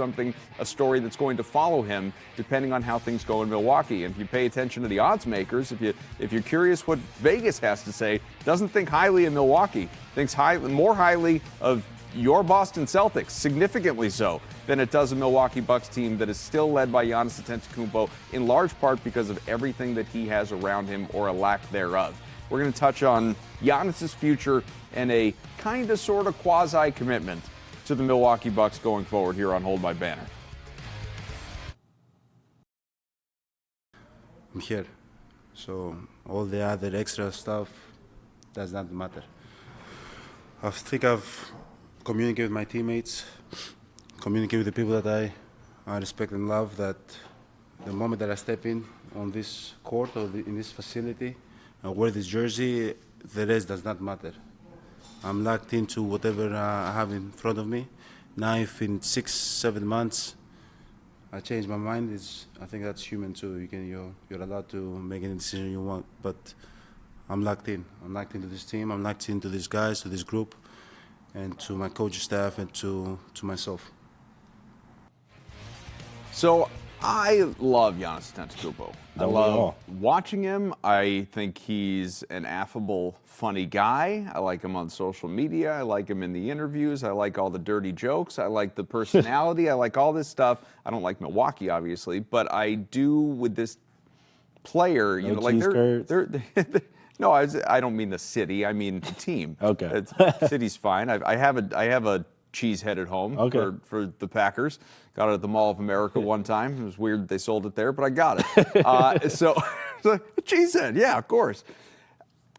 a story that's going to follow him depending on how things go in Milwaukee. And if you pay attention to the odds makers, if you're curious what Vegas has to say, doesn't think highly of Milwaukee, thinks more highly of your Boston Celtics, significantly so, than it does a Milwaukee Bucks team that is still led by Giannis Antetokounmpo, in large part because of everything that he has around him or a lack thereof. We're going to touch on Giannis's future and a kind of sort of quasi commitment to the Milwaukee Bucks going forward here on Hold My Banner. I'm here. So all the other extra stuff does not matter. I think I've communicated with my teammates, communicate with the people that I respect and love, that the moment that I step in on this court or in this facility, I wear this jersey, the rest does not matter. I'm locked into whatever I have in front of me. Now if in 6-7 months I change my mind, I think that's human too. You're allowed to make any decision you want, but I'm locked in. I'm locked into this team, I'm locked into these guys, to this group, and to my coaching staff and to myself. So I love Giannis Antetokounmpo. I love watching him. I think he's an affable, funny guy. I like him on social media. I like him in the interviews. I like all the dirty jokes. I like the personality. I like all this stuff. I don't like Milwaukee, obviously, but I do with this player. No, I don't mean the city. I mean the team. Okay. City's fine. I have a cheese head at home for the Packers. Got it at the Mall of America one time. It was weird they sold it there, but I got it. So cheese head, yeah, of course.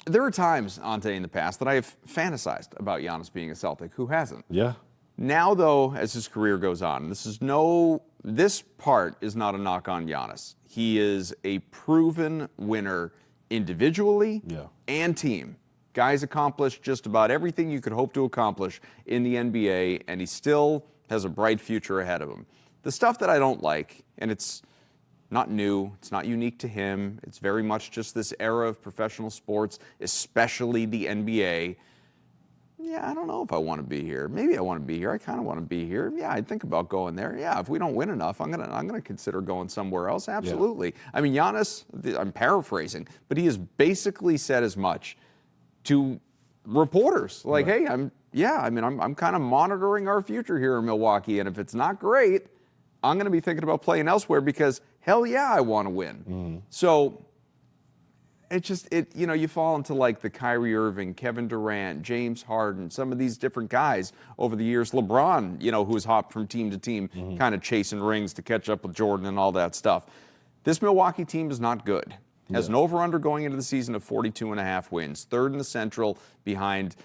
There are times, Ountae, in the past that I have fantasized about Giannis being a Celtic. Who hasn't? Yeah. Now, though, as his career goes on, this part is not a knock on Giannis. He is a proven winner individually and team. Guy's accomplished just about everything you could hope to accomplish in the NBA, and he still has a bright future ahead of him. The stuff that I don't like, and it's not new, it's not unique to him, it's very much just this era of professional sports, especially the NBA. Yeah, I don't know if I want to be here. Maybe I want to be here. I kind of want to be here. Yeah, I'd think about going there. Yeah, if we don't win enough, I'm gonna consider going somewhere else. Absolutely. Yeah. I mean, Giannis, I'm paraphrasing, but he has basically said as much to reporters. Like, hey, I'm kind of monitoring our future here in Milwaukee, and if it's not great, I'm going to be thinking about playing elsewhere because hell yeah, I want to win. So you fall into like the Kyrie Irving, Kevin Durant, James Harden, some of these different guys over the years. LeBron, who's hopped from team to team, kind of chasing rings to catch up with Jordan and all that stuff. This Milwaukee team is not good. Has an over-under going into the season of 42.5 wins, third in the Central behind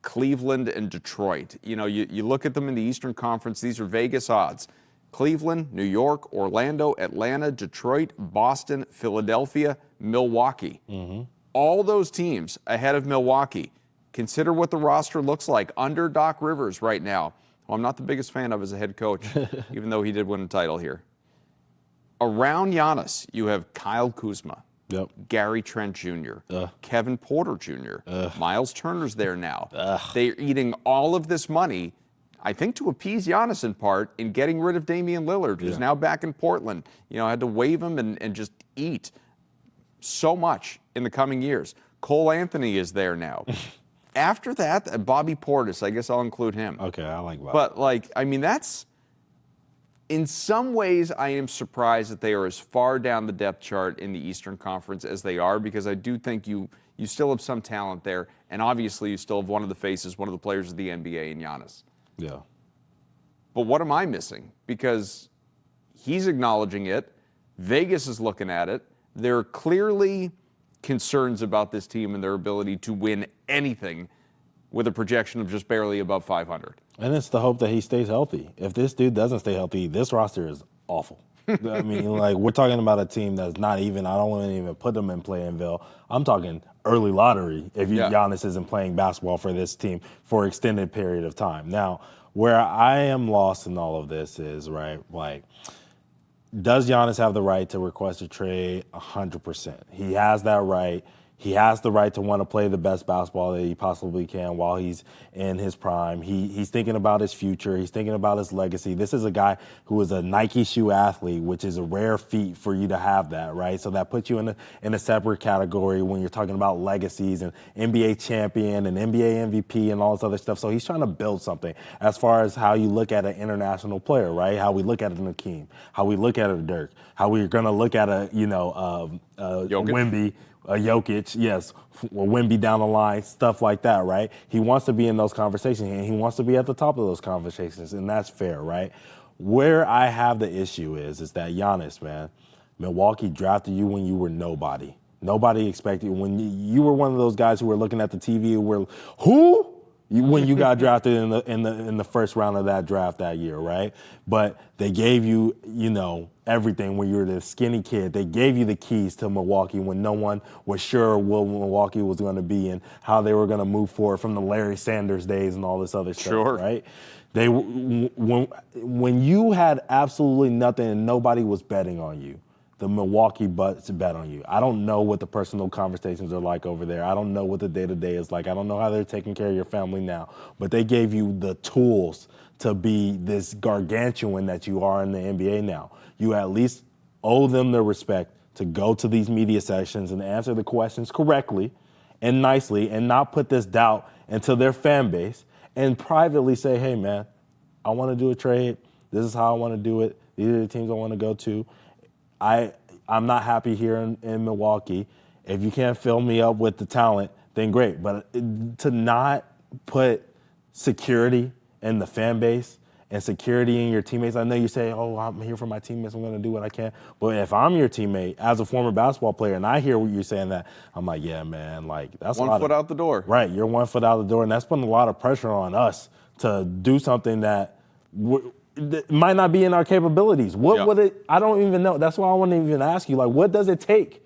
Cleveland and Detroit. You look at them in the Eastern Conference, these are Vegas odds. Cleveland, New York, Orlando, Atlanta, Detroit, Boston, Philadelphia, Milwaukee. All those teams ahead of Milwaukee. Consider what the roster looks like under Doc Rivers right now, who I'm not the biggest fan of as a head coach, even though he did win a title here. Around Giannis, you have Kyle Kuzma. Gary Trent Jr., Kevin Porter Jr., Miles Turner's there now. They're eating all of this money, I think to appease Giannis in part, in getting rid of Damian Lillard, who's now back in Portland. Had to waive him and just eat so much in the coming years. Cole Anthony is there now. After that, Bobby Portis, I guess I'll include him. Okay, I like Bobby. But, that's... In some ways, I am surprised that they are as far down the depth chart in the Eastern Conference as they are, because I do think you still have some talent there, and obviously you still have one of the faces, one of the players of the NBA in Giannis. Yeah. But what am I missing? Because he's acknowledging it. Vegas is looking at it. There are clearly concerns about this team and their ability to win anything with a projection of just barely above 500. And it's the hope that he stays healthy. If this dude doesn't stay healthy, this roster is awful. I mean, we're talking about a team that's not even, I don't want to even put them in Playinville. I'm talking early lottery if Giannis isn't playing basketball for this team for an extended period of time. Now, where I am lost in all of this is, does Giannis have the right to request a trade? 100%. He has that right. He has the right to want to play the best basketball that he possibly can while he's in his prime. He's thinking about his future. He's thinking about his legacy. This is a guy who is a Nike shoe athlete, which is a rare feat for you to have that, right? So that puts you in a separate category when you're talking about legacies and NBA champion and NBA MVP and all this other stuff. So he's trying to build something as far as how you look at an international player, right? How we look at a Nakeem, how we look at a Dirk, how we're going to look at a, Wemby. Jokic, yes, Wemby down the line, stuff like that, right? He wants to be in those conversations, and he wants to be at the top of those conversations, and that's fair, right? Where I have the issue is that Giannis, man, Milwaukee drafted you when you were nobody. Nobody expected you. When you were one of those guys who were looking at the TV and were, who? When you got drafted in the first round of that draft that year, right? But they gave you, everything when you were the skinny kid. They gave you the keys to Milwaukee when no one was sure what Milwaukee was going to be and how they were going to move forward from the Larry Sanders days and all this other stuff, right? When you had absolutely nothing and nobody was betting on you, the Milwaukee Bucks bet on you. I don't know what the personal conversations are like over there. I don't know what the day-to-day is like. I don't know how they're taking care of your family now. But they gave you the tools to be this gargantuan that you are in the NBA now. You at least owe them the respect to go to these media sessions and answer the questions correctly and nicely and not put this doubt into their fan base and privately say, hey, man, I want to do a trade. This is how I want to do it. These are the teams I want to go to. I'm not happy here in Milwaukee. If you can't fill me up with the talent, then great. But to not put security in the fan base and security in your teammates. I know you say, oh, I'm here for my teammates, I'm going to do what I can. But if I'm your teammate as a former basketball player and I hear what you're saying that, I'm like, yeah, man, like that's One foot out the door. Right, you're 1 foot out the door, and that's putting a lot of pressure on us to do something that might not be in our capabilities. What would it, I don't even know. That's why I want to even ask you, like, what does it take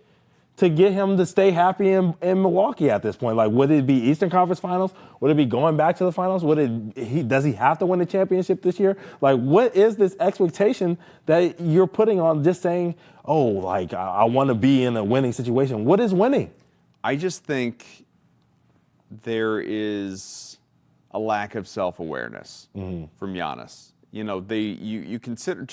to get him to stay happy in Milwaukee at this point? Like, would it be Eastern Conference Finals? Would it be going back to the finals? Does he have to win the championship this year? Like, what is this expectation that you're putting on just saying, oh, like, I want to be in a winning situation? What is winning? I just think there is a lack of self-awareness from Giannis. You know, you consider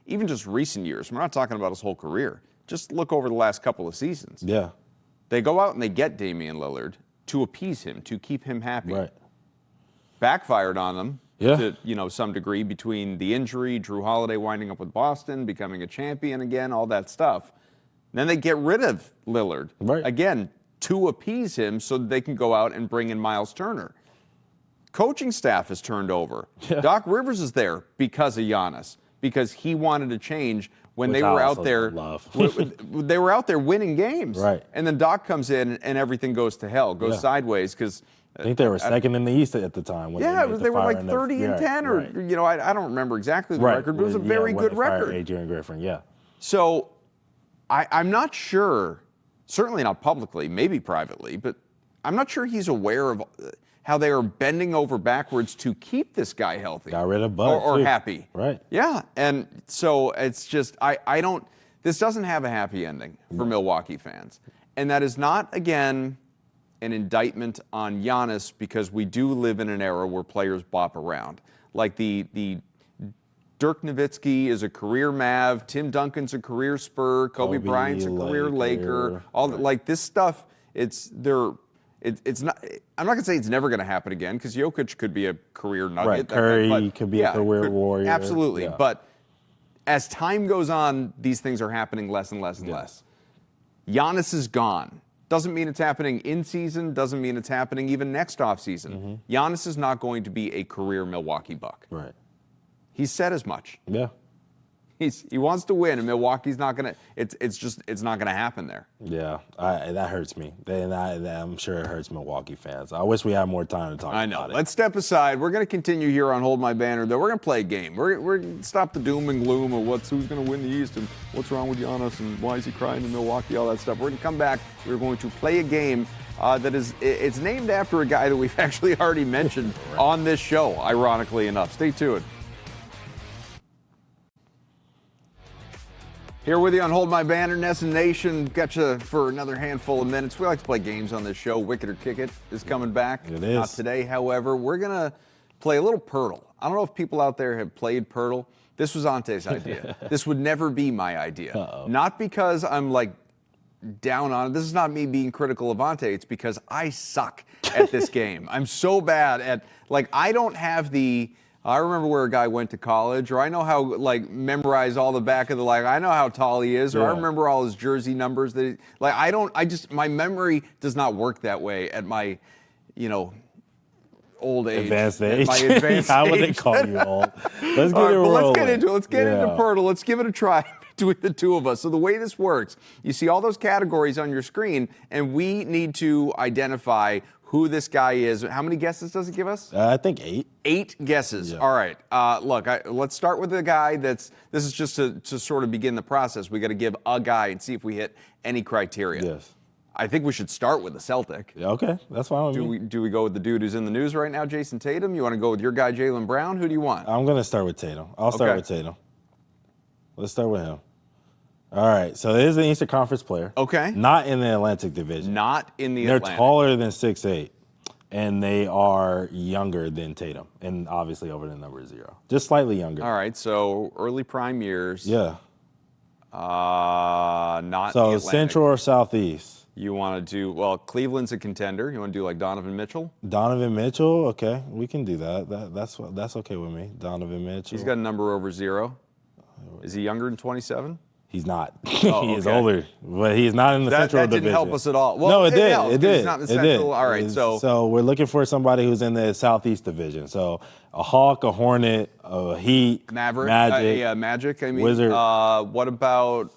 even just recent years. We're not talking about his whole career. Just look over the last couple of seasons. Yeah. They go out and they get Damian Lillard to appease him, to keep him happy. Right. Backfired on them to some degree between the injury, Drew Holiday winding up with Boston, becoming a champion again, all that stuff. Then they get rid of Lillard again to appease him so that they can go out and bring in Miles Turner. Coaching staff has turned over. Yeah. Doc Rivers is there because of Giannis, because he wanted to change when they were out there. They were out there winning games. Right. And then Doc comes in and everything goes to hell, goes sideways because I think they were second in the East at the time. When they were like 30 and 10 or I don't remember exactly the record, but it was a very good record. Adrian Griffin, So I'm not sure, certainly not publicly, maybe privately, but I'm not sure he's aware of how they are bending over backwards to keep this guy healthy. Got rid of Bud, or happy. Right. Yeah, and so it's just, this doesn't have a happy ending for Milwaukee fans. And that is not, again, an indictment on Giannis, because we do live in an era where players bop around. Like the Dirk Nowitzki is a career Mav, Tim Duncan's a career Spur, Kobe Bryant's a career Laker. Like this stuff, it's not. I'm not gonna say it's never gonna happen again, because Jokic could be a career Nugget. Right, Curry could be a career Warrior. Absolutely, Yeah. but as time goes on, these things are happening less and less and less. Giannis is gone. Doesn't mean it's happening in season. Doesn't mean it's happening even next offseason. Giannis is not going to be a career Milwaukee Buck. Right. He's said as much. Yeah. He wants to win, and Milwaukee's not gonna. It's not gonna happen there. Yeah, that hurts me. And I'm sure it hurts Milwaukee fans. I wish we had more time to talk about it. Let's step aside. We're going to continue here on Hold My Banner, though. We're going to play a game. We're going to stop the doom and gloom of who's going to win the East and what's wrong with Giannis and why is he crying in Milwaukee, all that stuff. We're going to come back. We're going to play a game it's named after a guy that we've actually already mentioned on this show, ironically enough. Stay tuned. Here with you on Hold My Banner, Ness and Nation. Got you for another handful of minutes. We like to play games on this show. Wicked or Kick It is coming back. It is. Not today, however. We're going to play a little Poeltl. I don't know if people out there have played Poeltl. This was Ountae's idea. This would never be my idea. Uh-oh. Not because I'm like down on it. This is not me being critical of Ountae. It's because I suck at this game. I'm so bad at, I don't have I remember where a guy went to college, or I know how, memorize all the back of the I know how tall he is, or I remember all his jersey numbers. My memory does not work that way at my, old age. Advanced age. My advanced How age. would they call you old? Let's get Let's get into it. Let's get into Poeltl. Let's give it a try between the two of us. So the way this works, you see all those categories on your screen, and we need to identify who this guy is. How many guesses does it give us? I think 8. 8 guesses. Yeah. All right. Let's start with a guy this is just to sort of begin the process. We got to give a guy and see if we hit any criteria. Yes. I think we should start with the Celtic. Yeah, okay, that's fine with me. Do we go with the dude who's in the news right now, Jason Tatum? You want to go with your guy, Jaylen Brown? Who do you want? I'm going to start with Tatum. I'll start with Tatum. Let's start with him. All right, so it is an Eastern Conference player. Okay. Not in the Atlantic Division. Not in the They're Atlantic. taller than 6'8", and they are younger than Tatum, and obviously over the number 0. Just slightly younger. All right, so early prime years. Yeah. Not in the So Atlantic. Central or Southeast? You want to do, Cleveland's a contender. You want to do like Donovan Mitchell? Donovan Mitchell, okay, we can do that. That's okay with me. Donovan Mitchell. He's got a number over 0. Is he younger than 27? He's not. Oh, He is okay. older, but he's not in the Central That Division. didn't help us at all. Well, no, it did. helped, It 'cause did. It's not in the It did. Central. All right, So we're looking for somebody who's in the Southeast Division. So a Hawk, a Hornet, a Heat, Maverick, Magic, Magic. I mean, Wizard. What about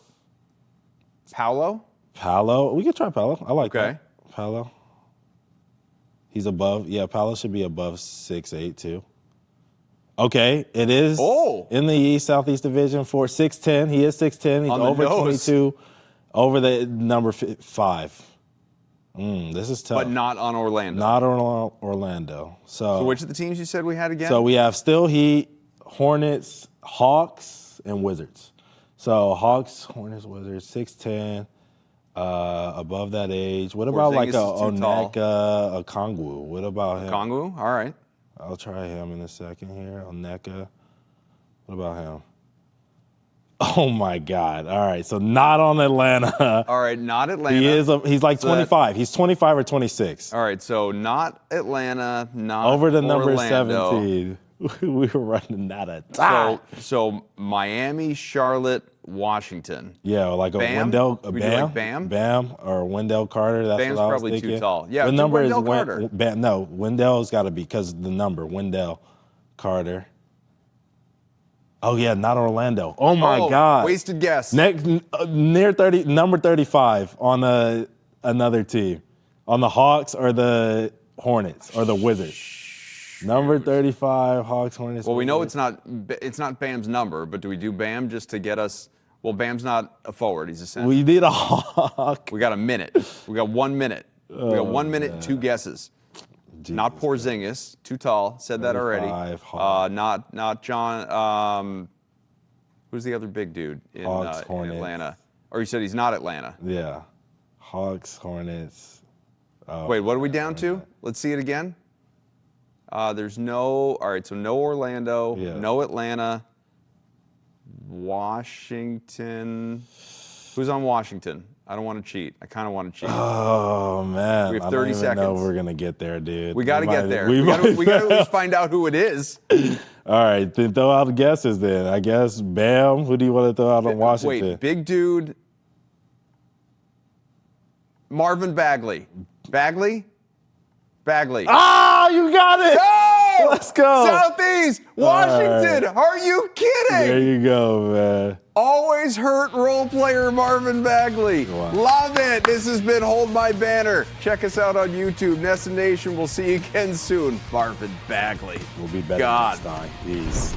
Paolo? Paolo. We could try Paolo. I like Okay. that. Paolo. He's above. Yeah, Paolo should be above 6'8" too. Okay, it is in the East Southeast Division for 6'10". He is 6'10". He's On the over nose. 22, over the number 5. This is tough. But not on Orlando. Not on Orlando. So which of the teams you said we had again? So we have still Heat, Hornets, Hawks, and Wizards. So Hawks, Hornets, Wizards, 6'10", above that age. What about like a Porzingis is too tall. Oneka, a Kongwu? What about him? Kongwu? All right. I'll try him in a second here. Oneka. What about him? Oh my God! All right, so not on Atlanta. All right, not Atlanta. He's like So 25. He's 25 or 26. All right, so not Atlanta, not Over the number Orlando. 17. We were running out of time. So Miami, Charlotte, Washington. Yeah, like a Bam? Wendell, We do Bam, like Bam? Bam, or Wendell Carter. That's Bam's what I was probably too thinking. tall. Yeah, what do number Wendell is Carter. Bam? No, Wendell's got to be because the number Wendell Carter. Oh yeah, not Orlando. Oh my God, Wasted guess. Next, near 30, number 35 on another team, on the Hawks or the Hornets or the Wizards. Number 35, Hawks, Hornets. Well, we know Wizards. it's not Bam's number, but do we do Bam just to get us? Well, Bam's not a forward; he's a center. We need a Hawk. We got a minute. We got 1 minute. We got 1 minute, 2 guesses. Not Porzingis, too tall. Said that already. 35, Hawks. Not John. Who's the other big dude in, Hawks, in Hornets. Atlanta? Or you said he's not Atlanta. Yeah, Hawks, Hornets. Wait, what are we down to? Let's see it again. There's no. All right, so no Orlando, Yeah. no Atlanta, Washington. Who's on Washington? I don't want to cheat. I kind of want to cheat. Oh man, We have I 30 don't even know seconds. we're gonna get there, dude. We got to get there. We We got to at least find out who it is. All right, then throw out the guesses. Then I guess Bam. Who do you want to throw out on Washington? Wait, big dude. Marvin Bagley. Bagley. Ah, you got it. Go! Let's go. Southeast Washington. Are you kidding? There you go, man. Always hurt role player Marvin Bagley. Wow. Love it. This has been Hold My Banner. Check us out on YouTube. Nest Nation. We'll see you again soon. Marvin Bagley. We'll be better God. next time. Peace.